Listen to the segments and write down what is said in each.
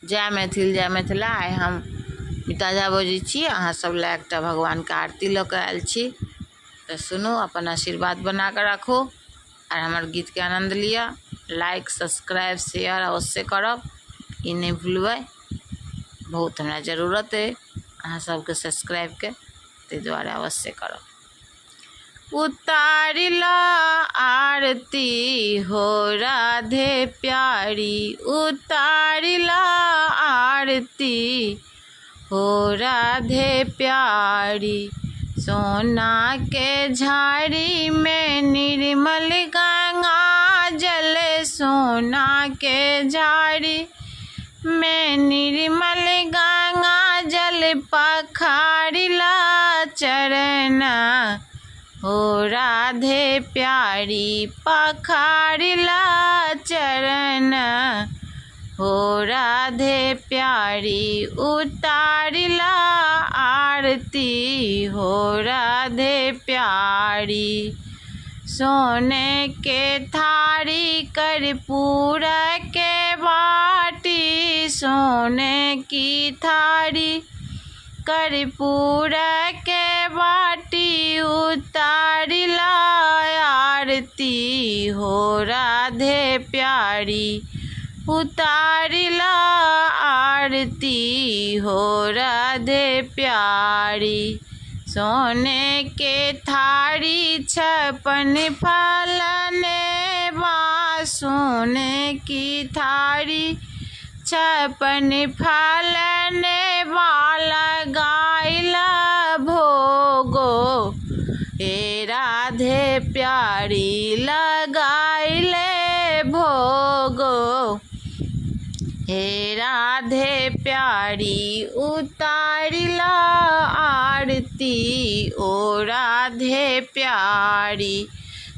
जय मैथिल जय मिथिला। आइ हम मिताजा बजै छी, अहाँ सब ला एकटा भगवान के आरती लऽ के आयल छी। तो सुनू, अपन आशीर्वाद बना के राखू और हमार गीत के आनंद लिया। लाइक सब्सक्राइब शेयर अवश्य करब, ई नहीं भूलबै। बहुत हमरा जरूरत है अहाँ सबके सब्सक्राइब के, ते द्वारा अवश्य करब। उतारिला आरती हो राधे प्यारी, उतारिला आरती हो राधे प्यारी। सोना के झाड़ी में निर्मल गंगा जल, सोना के झाड़ी में निर्मल गंगा जल। पखारिला चरना हो राधे प्यारी, पखारिला चरण हो राधे प्यारी। उतारिला आरती हो राधे प्यारी। सोने के थारी कर्पूर के बाटी, सोने की थारी कर्पूर के बाटी। उतारिला आरती हो राधे प्यारी, उतारिला आरती हो राधे प्यारी। सोने के थारी 56 फल नेवा, सोने की थारी 56 फल नेवा। लगाइला भोगो हे राधे प्यारी, लगाइले भोगो हे राधे प्यारी। उतारिला आरती ओ राधे प्यारी।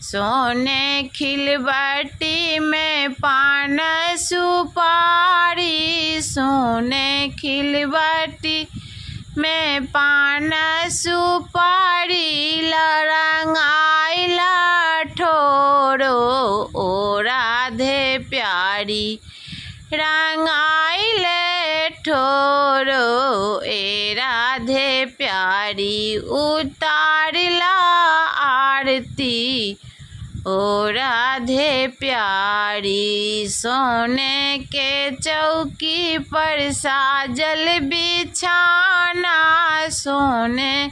सोने खिलबट्टी में पान सुपारी, सोने खिलबट्टी में पान सुपारी। रंगाइला ठोरो ओ राधे प्यारी, रंगाइले ठोरो ए राधे प्यारी। उतारिला आरती ओ राधे प्यारी। सोने के चौकी पर साजल बिछाना, सोने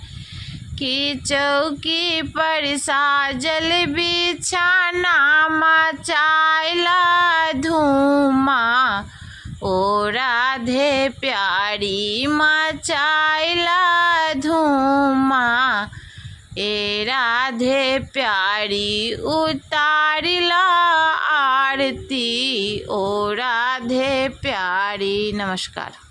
की चौकी पर साजल बिछाना। मचाइला धूमा ओ राधे प्यारी, मचाइला धूमा ए राधे प्यारी। उतारिला आरती ओ राधे प्यारी। नमस्कार।